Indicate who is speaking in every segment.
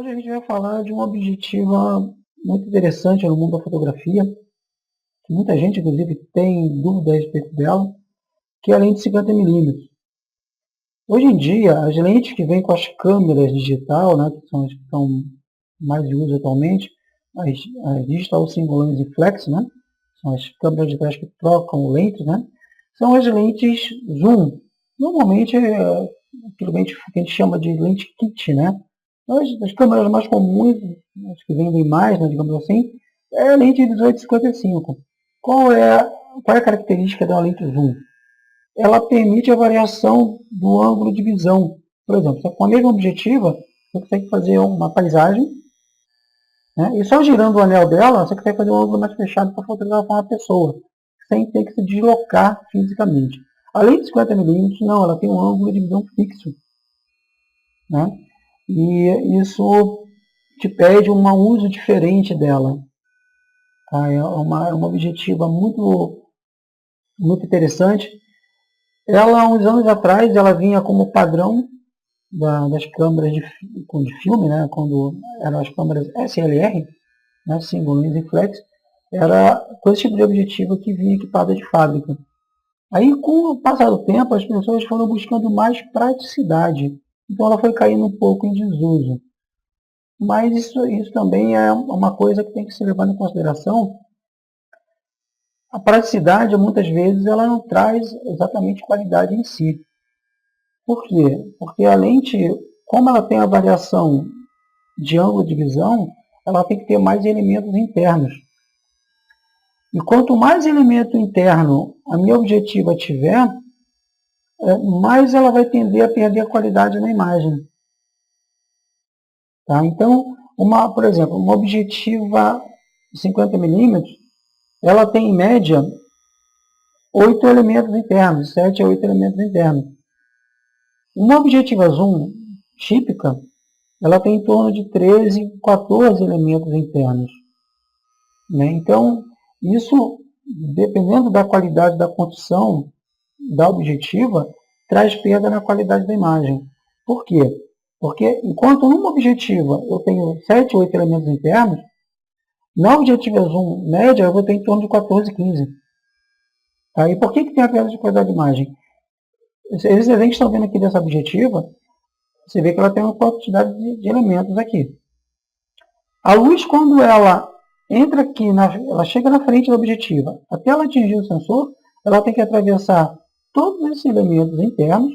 Speaker 1: Hoje a gente vai falar de uma objetiva muito interessante no mundo da fotografia, que muita gente, inclusive, tem dúvidas a respeito dela, que é a lente 50mm. Hoje em dia, as lentes que vêm com as câmeras digital, né, que são as que estão mais em uso atualmente, as Digital Single Lens e Flex, né, são as câmeras de trás que trocam lentes, né, são as lentes zoom. Normalmente é aquilo que a gente chama de lente kit, né. As câmeras mais comuns, as que vendem mais, né, digamos assim, é a lente 18-55. Qual é a característica da lente zoom? Ela permite a variação do ângulo de visão. Por exemplo, com a mesma objetiva, você consegue fazer uma paisagem, né, e só girando o anel dela, você consegue fazer um ângulo mais fechado para fotografar uma pessoa, sem ter que se deslocar fisicamente. A lente 50mm, não, ela tem um ângulo de visão fixo, né? E isso te pede um uso diferente dela. Tá? É uma objetiva muito, muito interessante. Ela, há uns anos atrás, ela vinha como padrão das câmeras de filme, né? Quando eram as câmeras SLR, né? Single Lens e Flex, era com esse tipo de objetivo que vinha equipada de fábrica. Aí, com o passar do tempo, as pessoas foram buscando mais praticidade. Então, ela foi caindo um pouco em desuso. Mas isso também é uma coisa que tem que ser levada em consideração. A praticidade, muitas vezes, ela não traz exatamente qualidade em si. Por quê? Porque a lente, como ela tem a variação de ângulo de visão, ela tem que ter mais elementos internos. E quanto mais elemento interno a minha objetiva tiver, mais ela vai tender a perder a qualidade na imagem. Tá? Então, por exemplo, uma objetiva 50mm, ela tem em média 8 elementos internos, 7 a 8 elementos internos. Uma objetiva zoom típica, ela tem em torno de 13, 14 elementos internos. Né? Então, isso, dependendo da qualidade da construção da objetiva, traz perda na qualidade da imagem. Por quê? Porque enquanto numa objetiva eu tenho 7, 8 elementos internos, na objetiva zoom média eu vou ter em torno de 14, 15. Tá? E por que tem a perda de qualidade de imagem? Esses desenhos que estão vendo aqui dessa objetiva, você vê que ela tem uma quantidade de elementos aqui. A luz, quando ela entra aqui, ela chega na frente da objetiva, até ela atingir o sensor, ela tem que atravessar todos esses elementos internos,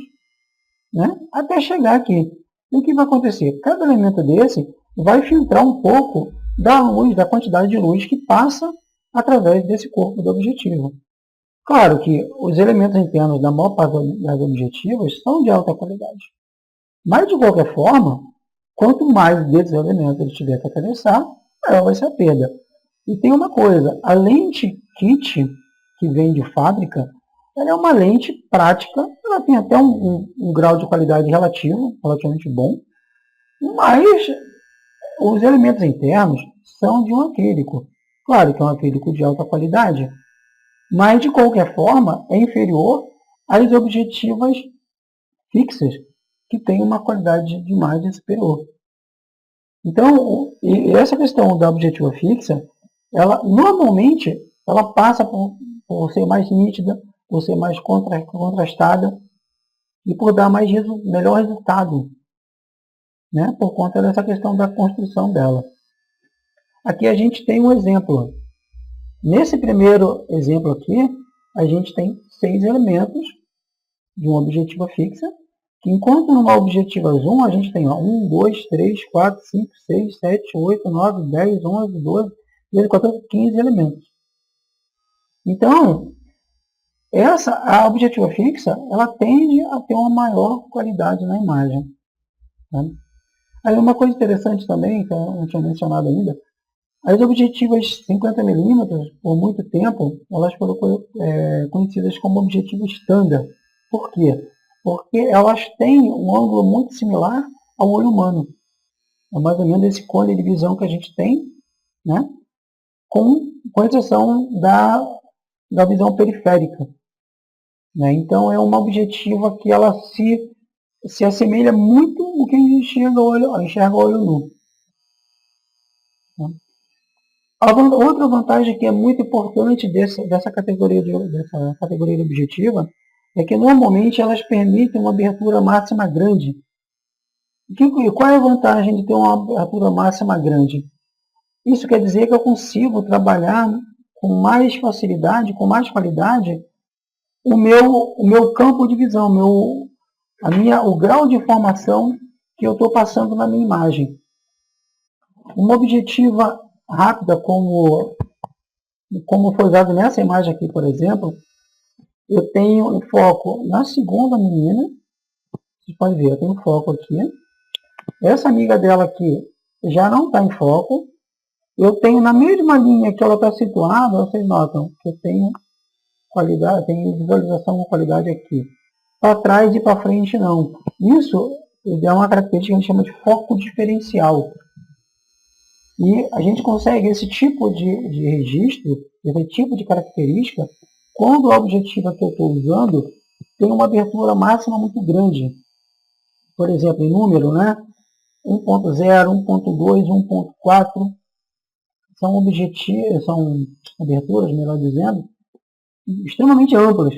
Speaker 1: né, até chegar aqui. E o que vai acontecer? Cada elemento desse vai filtrar um pouco da luz, da quantidade de luz que passa através desse corpo do objetivo. Claro que os elementos internos da maior parte das objetivas são de alta qualidade. Mas, de qualquer forma, quanto mais desses elementos ele tiver que atravessar, maior vai ser a perda. E tem uma coisa, a lente kit, que vem de fábrica, ela é uma lente prática, ela tem até um grau de qualidade relativamente bom, mas os elementos internos são de um acrílico. Claro que é um acrílico de alta qualidade, mas de qualquer forma é inferior às objetivas fixas, que têm uma qualidade de imagem superior. Então, essa questão da objetiva fixa, ela normalmente ela passa por ser mais nítida, por ser mais contrastada e por dar melhor resultado, né? Por conta dessa questão da construção dela. Aqui a gente tem um exemplo. Nesse primeiro exemplo aqui, a gente tem 6 elementos de uma objetiva fixa, que enquanto numa objetiva zoom a gente tem 1, 2, 3, 4, 5, 6, 7, 8, 9, 10, 11, 12, 13, 14, 15 elementos. Então, a objetiva fixa, ela tende a ter uma maior qualidade na imagem. Tá? Aí uma coisa interessante também, que eu não tinha mencionado ainda, as objetivas 50mm, por muito tempo, elas foram conhecidas como objetivo standard. Por quê? Porque elas têm um ângulo muito similar ao olho humano. É mais ou menos esse cone de visão que a gente tem, né? com exceção da visão periférica. Né? Então, é uma objetiva que ela se assemelha muito ao que a gente enxerga a olho nu. Tá? Outra vantagem que é muito importante dessa categoria de objetiva é que normalmente elas permitem uma abertura máxima grande. Qual é a vantagem de ter uma abertura máxima grande? Isso quer dizer que eu consigo trabalhar com mais facilidade, com mais qualidade, o meu campo de visão, o grau de informação que eu estou passando na minha imagem. Uma objetiva rápida, como foi usado nessa imagem aqui, por exemplo, eu tenho foco na segunda menina, vocês podem ver, eu tenho foco aqui. Essa amiga dela aqui já não está em foco. Eu tenho na mesma linha que ela está situada, vocês notam que eu tenho qualidade, tenho visualização com qualidade aqui. Para trás e para frente não. Isso é uma característica que a gente chama de foco diferencial. E a gente consegue esse tipo de registro, esse tipo de característica, quando a objetiva que eu estou usando tem uma abertura máxima muito grande. Por exemplo, em número, né? 1.0, 1.2, 1.4 são aberturas, melhor dizendo, extremamente amplas,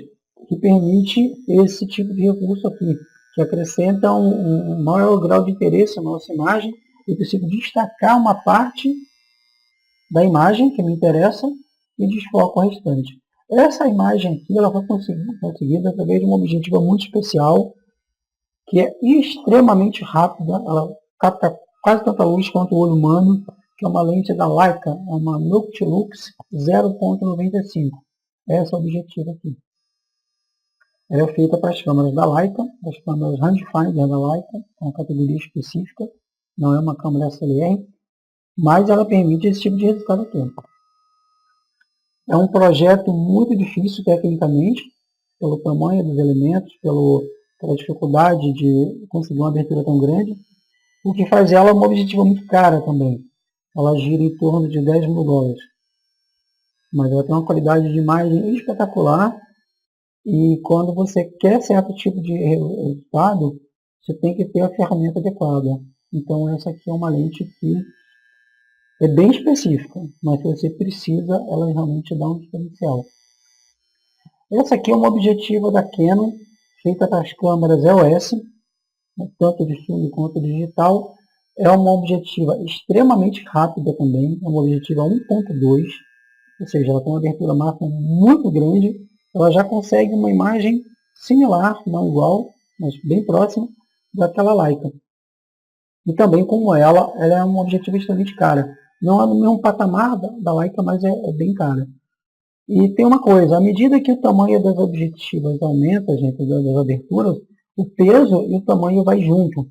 Speaker 1: que permite esse tipo de recurso aqui, que acrescenta um maior grau de interesse na nossa imagem. Eu preciso destacar uma parte da imagem que me interessa e desfoco o restante. Essa imagem aqui ela foi conseguida através de uma objetiva muito especial, que é extremamente rápida, ela capta quase tanta luz quanto o olho humano, que é uma lente da Leica, é uma Noctilux 0.95. Essa é a objetiva aqui. Ela é feita para as câmeras da Leica, as câmeras rangefinder da Leica, é uma categoria específica, não é uma câmera SLR, mas ela permite esse tipo de resultado aqui. É um projeto muito difícil tecnicamente, pelo tamanho dos elementos, pela dificuldade de conseguir uma abertura tão grande, o que faz ela uma objetiva muito cara também. Ela gira em torno de $10 mil. Mas ela tem uma qualidade de imagem espetacular, e quando você quer certo tipo de resultado, você tem que ter a ferramenta adequada. Então essa aqui é uma lente que é bem específica, mas se você precisa, ela realmente dá um diferencial. Essa aqui é uma objetiva da Canon, feita para as câmeras EOS, tanto de filme quanto digital. É uma objetiva extremamente rápida também, é uma objetiva 1.2, ou seja, ela tem uma abertura máxima muito grande. Ela já consegue uma imagem similar, não igual, mas bem próxima daquela Leica. E também, como ela é uma objetiva extremamente cara. Não é no mesmo patamar da Leica, mas é bem cara. E tem uma coisa, à medida que o tamanho das objetivas aumenta, gente, das aberturas, o peso e o tamanho vai junto.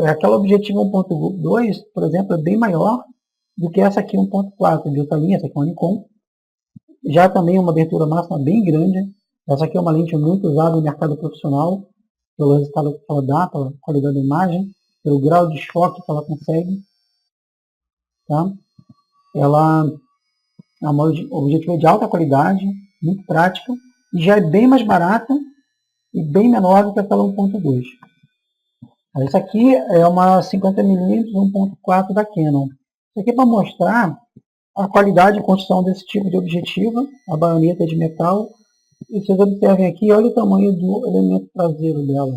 Speaker 1: Aquela objetiva 1.2, por exemplo, é bem maior do que essa aqui 1.4, de outra linha, essa aqui é uma Nikon. Já também uma abertura máxima bem grande. Essa aqui é uma lente muito usada no mercado profissional, pelo resultado que ela dá, pela qualidade da imagem, pelo grau de choque que ela consegue. Tá? Ela é uma objetiva de alta qualidade, muito prática, e já é bem mais barata e bem menor do que aquela 1.2. Essa aqui é uma 50mm 1.4 da Canon. Isso aqui é para mostrar a qualidade e construção desse tipo de objetiva, a baioneta de metal. E vocês observem aqui, olha o tamanho do elemento traseiro dela.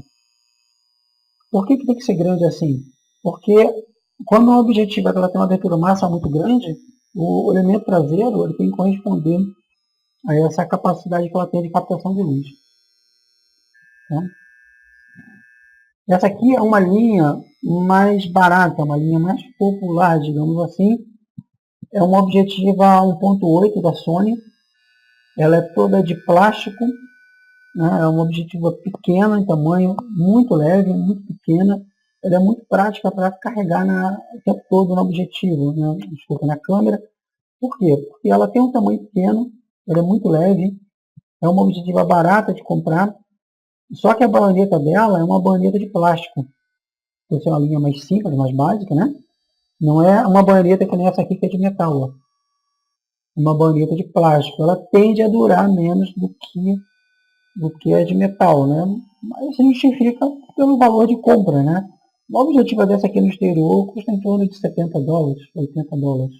Speaker 1: Por que tem que ser grande assim? Porque quando uma objetiva ela tem uma abertura máxima muito grande, o elemento traseiro ele tem que corresponder a essa capacidade que ela tem de captação de luz. Tá? Essa aqui é uma linha mais barata, uma linha mais popular, digamos assim. É uma objetiva 1.8 da Sony. Ela é toda de plástico, né? É uma objetiva pequena em tamanho, muito leve, muito pequena. Ela é muito prática para carregar o tempo todo no objetivo, né? Desculpa, na câmera. Por quê? Porque ela tem um tamanho pequeno, ela é muito leve, é uma objetiva barata de comprar, só que a baioneta dela é uma baioneta de plástico. Essa é uma linha mais simples, mais básica, né? Não é uma baioneta que nem essa aqui que é de metal. Ó. Uma baioneta de plástico. Ela tende a durar menos do que a de metal, né? Mas isso justifica pelo valor de compra, né? Uma objetiva dessa aqui no exterior custa em torno de 70 dólares, 80 dólares.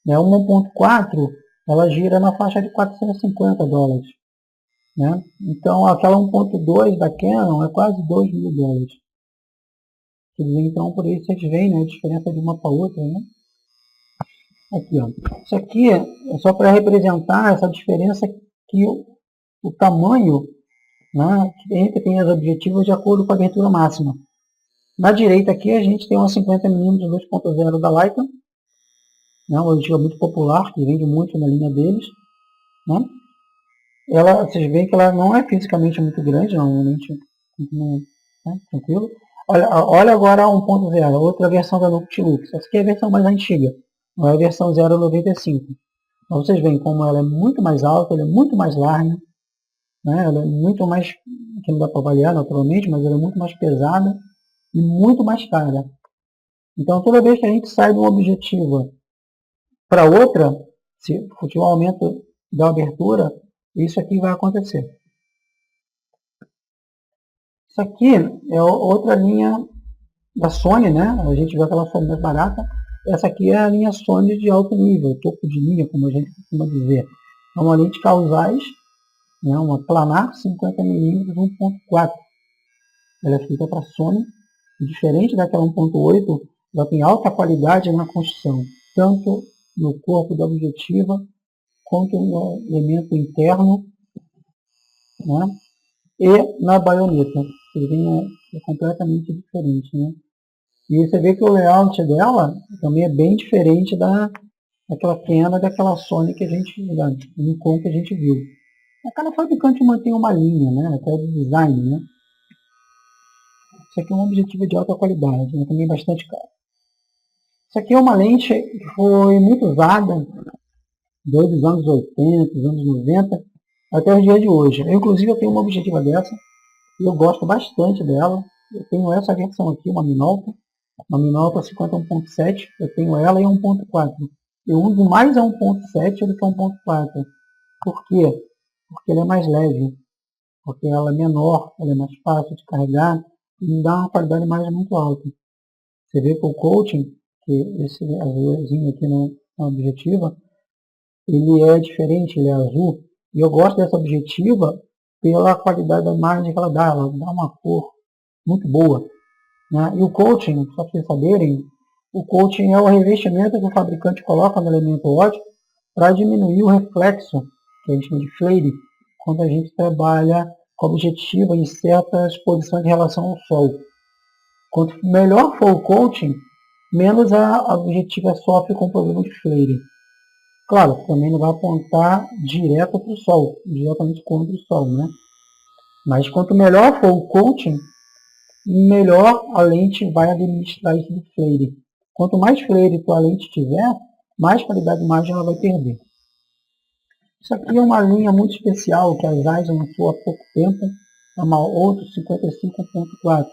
Speaker 1: Né? Uma 1.4, ela gira na faixa de 450 dólares. Né? Então, aquela 1.2 da Canon é quase 2 mil dólares. Quer dizer, então, por isso vocês veem, né, a diferença de uma para outra. Né? Aqui, ó. Isso aqui é só para representar essa diferença que o tamanho, né, entre tem as objetivas de acordo com a abertura máxima. Na direita aqui a gente tem uma 50mm 2.0 da Leica, né, uma objetiva muito popular, que vende muito na linha deles. Né? Vocês veem que ela não é fisicamente muito grande, normalmente, né, tranquilo. Olha agora a 1.0, outra versão da Noctilux. Essa aqui é a versão mais antiga, não é a versão 0.95. Então vocês veem como ela é muito mais alta, ela é muito mais larga, né? Ela é muito mais, que não dá para avaliar naturalmente, mas ela é muito mais pesada e muito mais cara. Então toda vez que a gente sai de uma objetiva para outra, se tiver um aumento da abertura, isso aqui vai acontecer. Isso aqui é outra linha da Sony, né? A gente vê aquela Sony mais barata. Essa aqui é a linha Sony de alto nível, topo de linha, como a gente costuma dizer. É uma lente causais, né? Uma planar 50mm 1.4. Ela é feita para Sony, e diferente daquela 1.8, ela tem alta qualidade na construção, tanto no corpo da objetiva, quanto no elemento interno, né? E na baioneta. É completamente diferente, né? E você vê que o layout dela também é bem diferente daquela Canon, daquela Sony que a gente, da Nikon que a gente viu. Cada fabricante mantém uma linha, né? Até de design, né? Isso aqui é um objetivo de alta qualidade, né? Também bastante caro. Isso aqui é uma lente que foi muito usada desde os anos 80, os anos 90, até os dias de hoje. Inclusive, eu tenho uma objetiva dessa, e eu gosto bastante dela. Eu tenho essa versão aqui, uma Minolta 50-1.7, eu tenho ela e a 1.4. Eu uso mais a 1.7 do que a 1.4. Por quê? Porque ela é mais leve, porque ela é menor, ela é mais fácil de carregar e me dá uma qualidade mais muito alta. Você vê que o coaching, que esse azulzinho aqui na objetiva, ele é diferente, ele é azul, e eu gosto dessa objetiva pela qualidade da imagem que ela dá uma cor muito boa. Né? E o coaching, só para vocês saberem, o coaching é o revestimento que o fabricante coloca no elemento óptico para diminuir o reflexo, que a gente chama de flare, quando a gente trabalha com objetiva em certas posições em relação ao sol. Quanto melhor for o coaching, menos a objetiva sofre com problema de flare. Claro, também não vai apontar direto para o sol, diretamente contra o sol, né? Mas quanto melhor for o coaching, melhor a lente vai administrar isso do flare. Quanto mais flare a lente tiver, mais qualidade de imagem ela vai perder. Isso aqui é uma linha muito especial que a Zeiss lançou há pouco tempo, é uma Outro 55.4.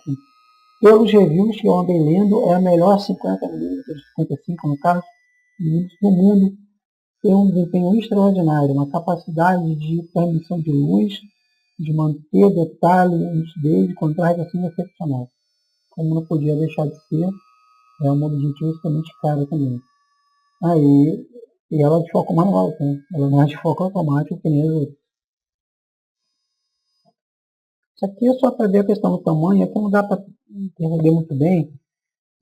Speaker 1: Pelos reviews que eu andei lendo, é a melhor 50mm, 55 no caso, do mundo. Tem um desempenho extraordinário, uma capacidade de transmissão de luz, de manter detalhe, nitidez e contraste assim excepcional. Como não podia deixar de ser, é uma objetiva extremamente cara também. Aí, e ela de foco manual, tá? Ela não é de foco automático que nem as outras. Isso aqui é só para ver a questão do tamanho, aqui não dá para entender muito bem.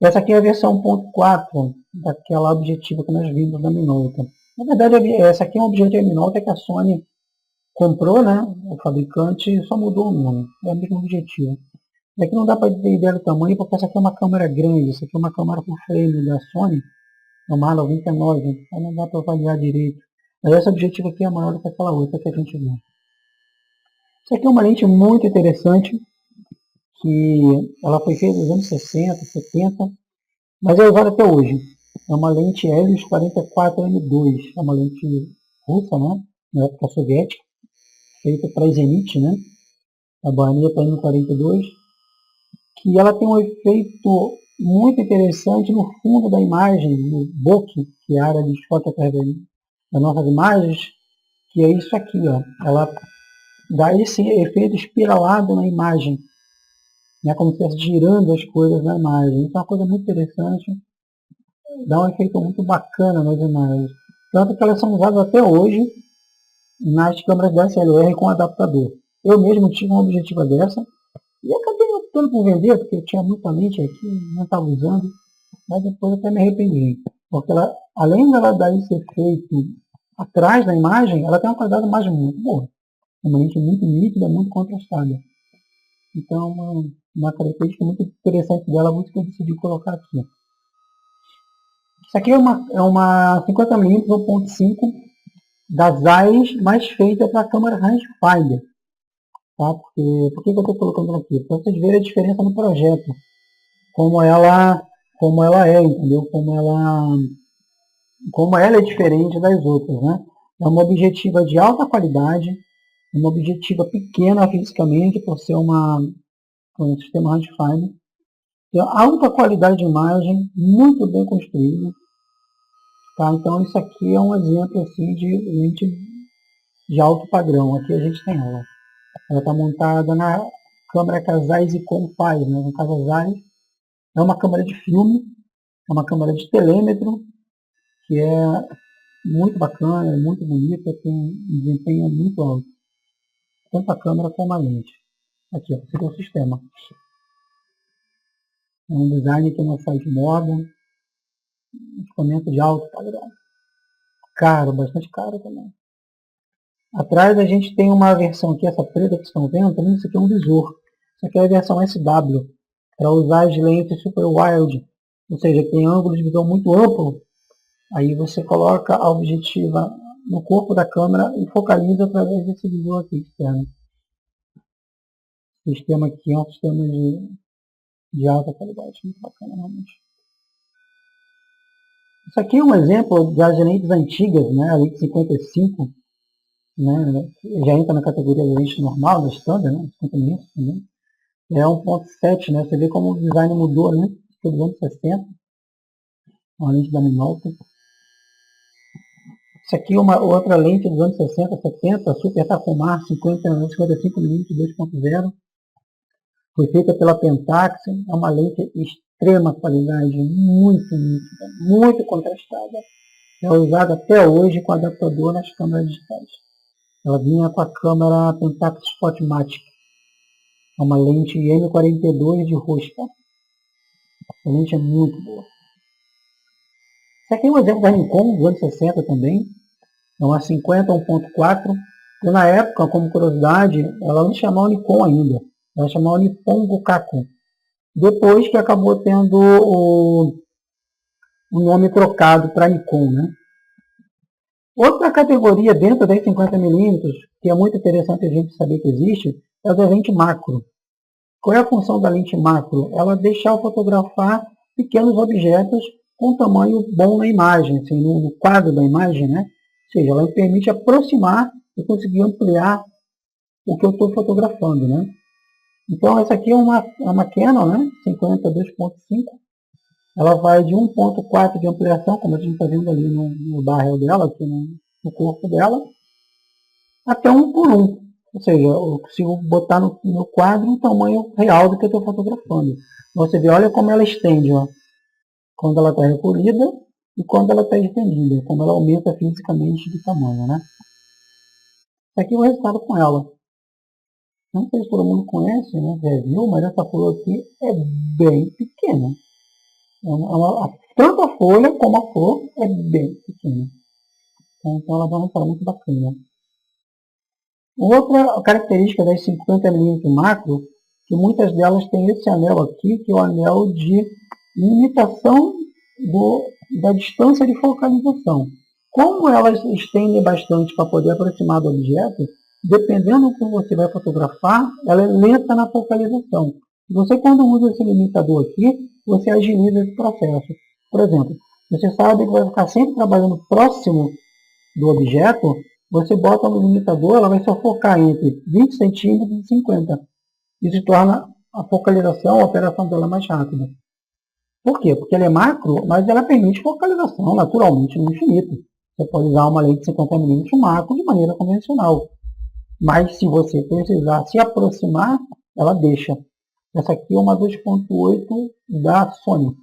Speaker 1: Essa aqui é a versão 1.4 daquela objetiva que nós vimos da Minolta. Na verdade, essa aqui é uma objetiva Minolta que a Sony comprou, né? O fabricante só mudou o nome, é o mesmo objetivo. Aqui não dá para ter ideia do tamanho, porque essa aqui é uma câmera grande, essa aqui é uma câmera por frame da Sony, uma 99, então não dá para avaliar direito. Mas essa objetiva aqui é maior do que aquela outra que a gente viu. Isso aqui é uma lente muito interessante, que ela foi feita nos anos 60, 70, mas é usada até hoje. É uma lente Helios 44M2, é uma lente russa, né? Na época soviética, feita para Zenit, né? A baioneta M42, que ela tem um efeito muito interessante no fundo da imagem, no bokeh, que é a área de desfoque atrás das nossas imagens, que é isso aqui, ó. Ela dá esse efeito espiralado na imagem. né, como se estivesse girando as coisas na imagem. Isso é uma coisa muito interessante, dá um efeito muito bacana nas imagens. Tanto que elas são usadas até hoje nas câmeras da DSLR com adaptador. Eu mesmo tinha uma objetiva dessa e acabei optando por vender, porque eu tinha muita lente aqui, não estava usando, mas depois até me arrependi. Porque ela, além dela dar esse efeito atrás da imagem, ela tem uma qualidade de imagem muito boa. Uma lente muito nítida, muito contrastada. Então, uma característica muito interessante dela, muito que eu decidi colocar aqui. Isso aqui é uma 50mm 1.5 das Zeiss, mais feita para a câmera rangefinder. Tá? Por que eu estou colocando aqui? Para vocês verem a diferença no projeto. Como ela é, entendeu? Como ela é diferente das outras, né? É uma objetiva de alta qualidade, uma objetiva pequena fisicamente, por ser um sistema rangefinder. Tem alta qualidade de imagem, muito bem construído. Tá? Então isso aqui é um exemplo assim, de lente de alto padrão. Aqui a gente tem ela. Ela está montada na câmera que a Zeiss Ikon faz. Né? No caso, a Zeiss é uma câmera de filme, é uma câmera de telêmetro, que é muito bacana, é muito bonita, tem um desempenho muito alto. Tanto a câmera como a lente. Aqui, ó, esse aqui é o sistema. É um design que não sai de moda, um equipamento de alto padrão. Caro, bastante caro também. Atrás a gente tem uma versão aqui, essa preta que vocês estão vendo, também isso aqui é um visor. Isso aqui é a versão SW, para usar as lentes Super Wide, ou seja, tem ângulo de visão muito amplo. Aí você coloca a objetiva no corpo da câmera e focaliza através desse visor aqui externo. O sistema aqui é um sistema de alta qualidade, muito bacana realmente. Isso aqui é um exemplo das lentes antigas, né, a lente 55, né, já entra na categoria da lente normal, da standard, né, 50mm também. É 1.7, né, você vê como o design mudou, né, dos anos 60, uma lente da Minolta. Isso aqui é uma outra lente dos anos 60, 70, Super Takumar 55mm 2.0. Foi feita pela Pentax, é uma lente de extrema qualidade, muito nítida, muito contrastada. É usada até hoje com adaptador nas câmeras digitais. Ela vinha com a câmera Pentax Spotmatic, é uma lente M42 de rosca. A lente é muito boa. Isso aqui é um exemplo da Nikon dos anos 60 também, é uma 50 1.4. E na época, como curiosidade, ela não chamava Nikon ainda, ela chamava Nippon Gokaku. Depois que acabou tendo o nome trocado para Nikon, né? Outra categoria dentro das 50mm, que é muito interessante a gente saber que existe, é a da lente macro. Qual é a função da lente macro? Ela deixa fotografar pequenos objetos com tamanho bom na imagem, assim, no quadro da imagem, né? Ou seja, ela permite aproximar e conseguir ampliar o que eu estou fotografando, né? Então, essa aqui é uma Canon, né? 50 2.5. Ela vai de 1.4 de ampliação, como a gente está vendo ali no barrel dela, aqui no corpo dela, até 1:1. Ou seja, eu consigo botar no quadro o tamanho real do que eu estou fotografando. Você vê, olha como ela estende, ó, quando ela está recolhida e quando ela está estendida, como ela aumenta fisicamente de tamanho, né? Esse aqui é o resultado com ela. Não sei se todo mundo conhece, né? Já viu, mas essa folha aqui é bem pequena. Tanto a folha como a flor é bem pequena. Então ela dá uma resultado muito bacana. Outra característica das 50mm macro, que muitas delas têm esse anel aqui, que é o anel de limitação da distância de focalização. Como elas estendem bastante para poder aproximar do objeto, dependendo do que você vai fotografar, ela é lenta na focalização. Você, quando usa esse limitador aqui, você agiliza esse processo. Por exemplo, você sabe que vai ficar sempre trabalhando próximo do objeto, você bota no limitador, ela vai só focar entre 20 centímetros e 50. Isso torna a focalização, a operação dela mais rápida. Por quê? Porque ela é macro, mas ela permite focalização naturalmente no infinito. Você pode usar uma lente de 50mm macro de maneira convencional. Mas se você precisar se aproximar, ela deixa. Essa aqui é uma 2.8 da Sony.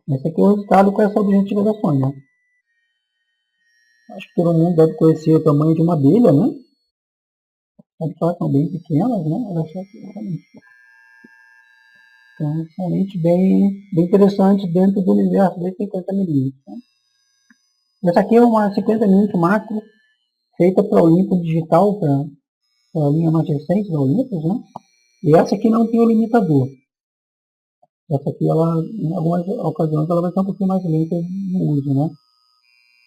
Speaker 1: Esse aqui é o resultado com essa objetiva da Sony. Né? Acho que todo mundo deve conhecer o tamanho de uma abelha, né? Sabe que elas são bem pequenas, né? Elas são então, são lentes bem interessantes dentro do universo de 50mm. Né? Essa aqui é uma 50mm macro, feita para o Olympus digital, para a linha mais recente da Olympus, né? E essa aqui não tem o limitador. Essa aqui, ela, em algumas ocasiões, ela vai ser um pouquinho mais lenta no uso, né?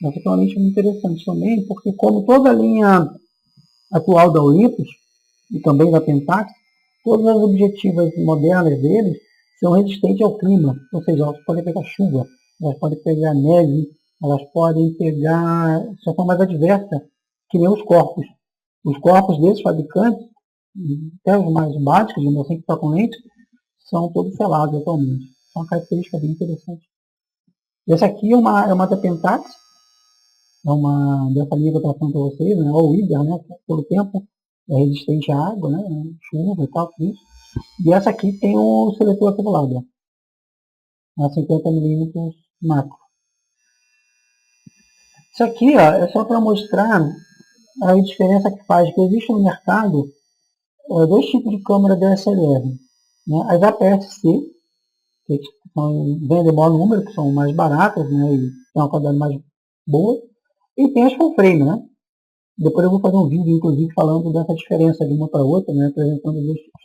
Speaker 1: Essa aqui é uma lente muito interessante também, porque como toda a linha atual da Olympus, e também da Pentax, todas as objetivas modernas deles são resistentes ao clima, ou seja, elas podem pegar chuva, elas podem pegar neve, elas podem pegar situação mais adversa, que nem os corpos. Os corpos desses fabricantes, até os mais básicos, digamos assim, que estão com lente, são todos selados atualmente. É uma característica bem interessante. Essa aqui é uma da Pentax, é uma dessa linha que eu estava falando para vocês, né? O Iber, né? Pelo tempo é resistente à água, né? Chuva e tal, tudo isso. E essa aqui tem o seletor acumulado, a 50mm macro. Isso aqui ó, é só para mostrar a diferença que faz, que existe no mercado dois tipos de câmera DSLR. Né? As APS-C, que vendem maior número, que são mais baratas, né? E tem uma qualidade mais boa. E tem as full frame, né? Depois eu vou fazer um vídeo, inclusive, falando dessa diferença de uma para outra, né? Apresentando os dois tipos.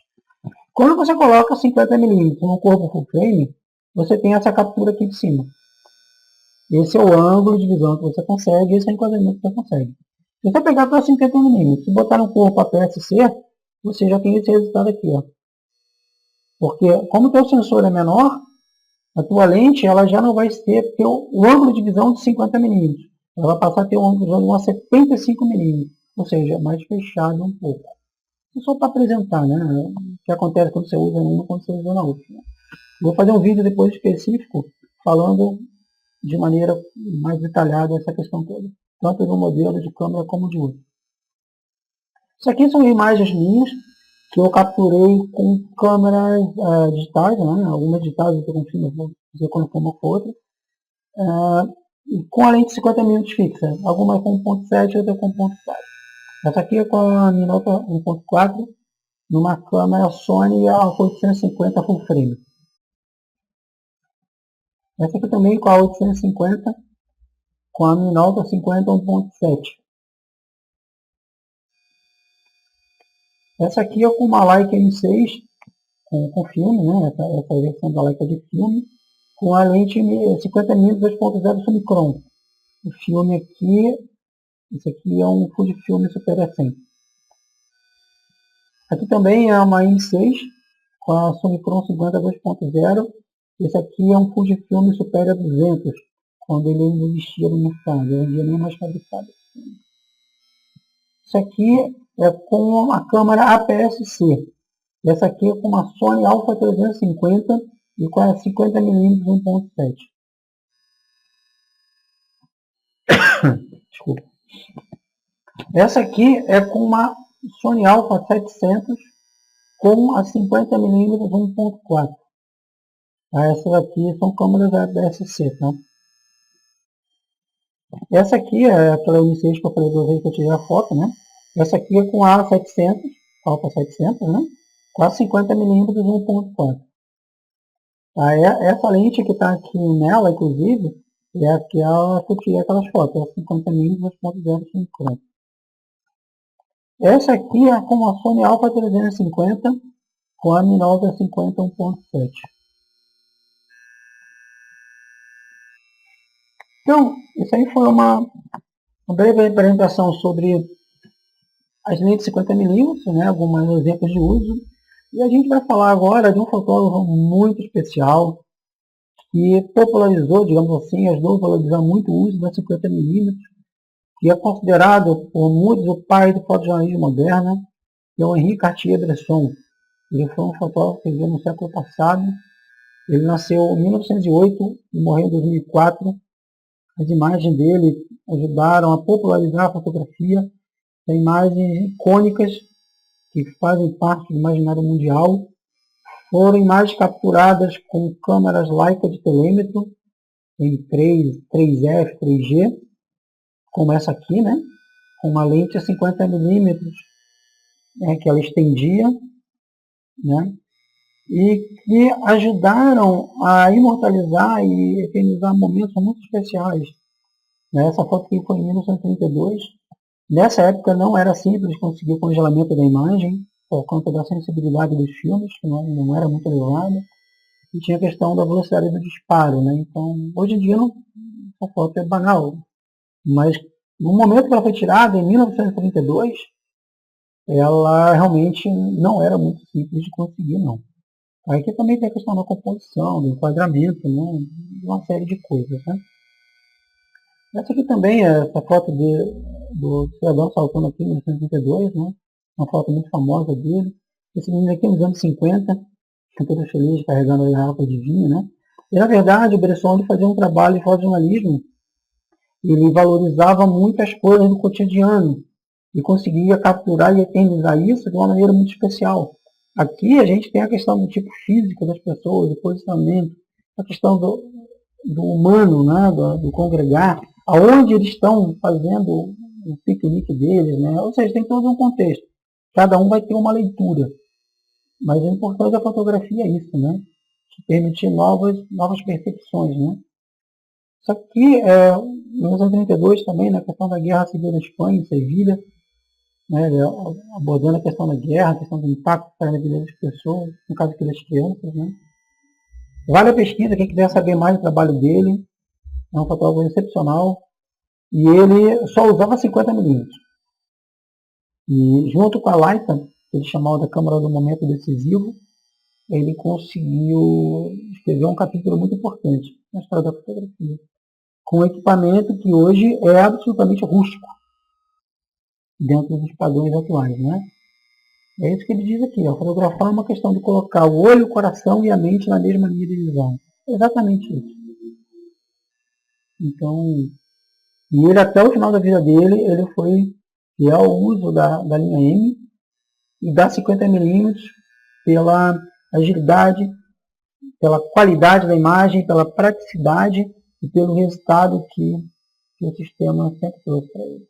Speaker 1: Quando você coloca 50mm no corpo full frame, você tem essa captura aqui de cima. Esse é o ângulo de visão que você consegue, esse é o enquadramento que você consegue. Se você pegar para 50mm, se botar no corpo APS-C, você já tem esse resultado aqui, ó. Porque como o teu sensor é menor, a tua lente ela já não vai ter o ângulo de visão de 50mm. Ela vai passar a ter um ângulo de visão de 75mm, ou seja, mais fechado um pouco. Isso só para apresentar, né? O que acontece quando você usa uma e quando você usa na outra. Vou fazer um vídeo depois específico falando de maneira mais detalhada essa questão toda, tanto do modelo de câmera como de outro. Isso aqui são imagens minhas que eu capturei com câmeras digitais, né? Algumas digitais eu confio, vou dizer quando for uma ou outra, com a lente 50mm fixa, algumas com 1.7 e outras com 1.4. Essa aqui é com a Minolta 1.4 numa câmera Sony A850 full frame. Essa aqui também com a 850 com a Minolta 50 1.7. Essa aqui é com uma Leica M6 com filme, né? Essa versão da Leica de filme, com a lente 50mm 2.0 Summicron. O filme aqui, esse aqui é um Fujifilm Super A100. Aqui também é uma M6 com a Summicron 50 2.0. Esse aqui é um Fujifilm Super A200, quando ele ainda existia no mercado, hoje nem mais fabricado. Isso aqui é com a câmera APS-C. Essa aqui é com uma Sony Alpha 350 e com a 50mm 1.7. Desculpa. Essa aqui é com uma Sony Alpha 700 com a 50mm 1.4. Essas aqui são câmeras APS-C, tá? Essa aqui é aquela M6 que eu falei para vocês que eu tirei a foto, né? Essa aqui é com a 700, Alpha 700, né? Com a 50mm 1.4. Tá? Essa lente que está aqui nela, inclusive, é aquela que eu tirei aquelas fotos, é a 50mm 2.0 Summicron. Essa aqui é com a Sony Alpha 350 com a Minolta 50 1.7. Então, isso aí foi uma breve apresentação sobre as lentes 50mm, né, alguns exemplos de uso. E a gente vai falar agora de um fotógrafo muito especial que popularizou, digamos assim, ajudou a valorizar muito o uso da 50mm, que é considerado por muitos o pai do fotojornalismo moderno, que é o Henri Cartier-Bresson. Ele foi um fotógrafo que viveu no século passado. Ele nasceu em 1908 e morreu em 2004. As imagens dele ajudaram a popularizar a fotografia. Tem imagens icônicas que fazem parte do imaginário mundial. Foram imagens capturadas com câmeras Leica de telêmetro, em 3F, 3G, como essa aqui, né? Com uma lente a 50 milímetros, que ela estendia, né? E que ajudaram a imortalizar e eternizar momentos muito especiais. Essa foto aqui foi em 1932. Nessa época não era simples conseguir o congelamento da imagem, por conta da sensibilidade dos filmes, que não era muito elevada, e tinha a questão da velocidade do disparo, né? Então, hoje em dia, essa foto é banal. Mas, no momento que ela foi tirada, em 1932, ela realmente não era muito simples de conseguir, não. Aqui também tem a questão da composição, do enquadramento, né? Uma série de coisas, né? Essa aqui também é essa foto do cidadão saltando aqui em 1932, né? Uma foto muito famosa dele. Esse menino aqui nos anos 50, todo feliz, carregando a garrafa de vinho, né? E, na verdade, o Bresson fazia um trabalho de fotojornalismo. Ele valorizava muitas coisas do cotidiano e conseguia capturar e eternizar isso de uma maneira muito especial. Aqui a gente tem a questão do tipo físico das pessoas, do posicionamento, a questão do humano, né? do congregar, aonde eles estão fazendo o piquenique deles, né? Ou seja, tem todo um contexto. Cada um vai ter uma leitura. Mas o importante da fotografia é isso, né? Permitir novas percepções, né? Isso aqui é 1932 também, na questão da Guerra Civil da Espanha, em Sevilha, né? Abordando a questão da guerra, a questão do impacto na vida das pessoas, no caso aqui das crianças, né? Vale a pesquisa, quem quiser saber mais do trabalho dele, é um fotógrafo excepcional, e ele só usava 50 milímetros. E junto com a Leica, que ele chamava da câmera do momento decisivo, ele conseguiu escrever um capítulo muito importante na história da fotografia, com um equipamento que hoje é absolutamente rústico, dentro dos padrões atuais, né? É isso que ele diz aqui, ó, fotografar é uma questão de colocar o olho, o coração e a mente na mesma linha de visão. É exatamente isso. Então, e ele até o final da vida dele, ele foi fiel ao uso da linha M e da 50 mm pela agilidade, pela qualidade da imagem, pela praticidade e pelo resultado que o sistema sempre trouxe para ele.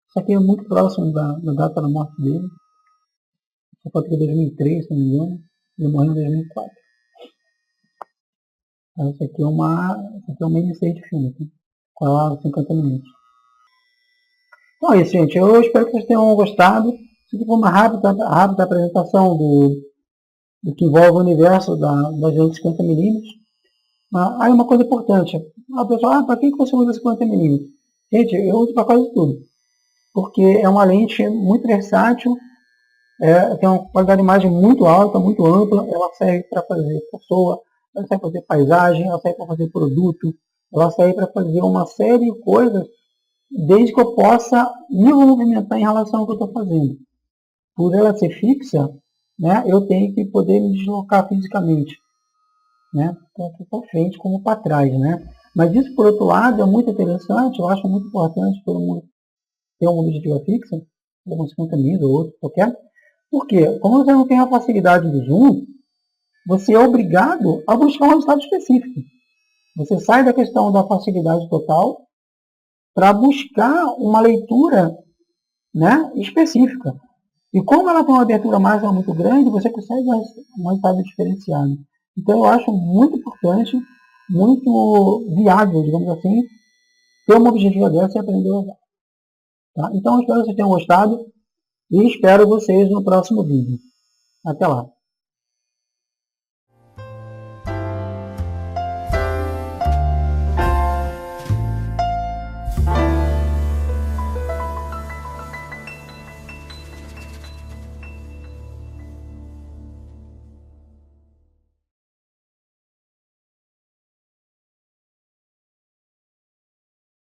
Speaker 1: Isso aqui é muito próximo da data da morte dele. Essa foto aqui é 2003, se não me engano. Ele morreu em 2004. Essa aqui é uma minissérie de filme, aqui, com ela 50 minutos. Então é isso, gente. Eu espero que vocês tenham gostado. Isso aqui foi uma rápida apresentação do que envolve o universo das lentes 50 mm. Aí uma coisa importante. A pessoa, para que você usa 50 mm? Gente, eu uso para quase tudo. Porque é uma lente muito versátil, tem uma qualidade de imagem muito alta, muito ampla. Ela serve para fazer pessoa, ela serve para fazer paisagem, ela serve para fazer produto, ela serve para fazer uma série de coisas, desde que eu possa me movimentar em relação ao que eu estou fazendo. Por ela ser fixa, né, eu tenho que poder me deslocar fisicamente, né, tanto para frente como para trás, né. Mas isso, por outro lado, é muito interessante. Eu acho muito importante todo mundo ter uma objetiva fixa, como 50 mil ou outro qualquer. Por quê? Como você não tem a facilidade do zoom, você é obrigado a buscar um resultado específico. Você sai da questão da facilidade total para buscar uma leitura, né, específica. E como ela tem uma abertura máxima muito grande, você consegue um resultado diferenciado. Então eu acho muito importante, muito viável, digamos assim, ter uma objetiva dessa e aprender a usar. Tá? Então eu espero que vocês tenham gostado e espero vocês no próximo vídeo. Até lá!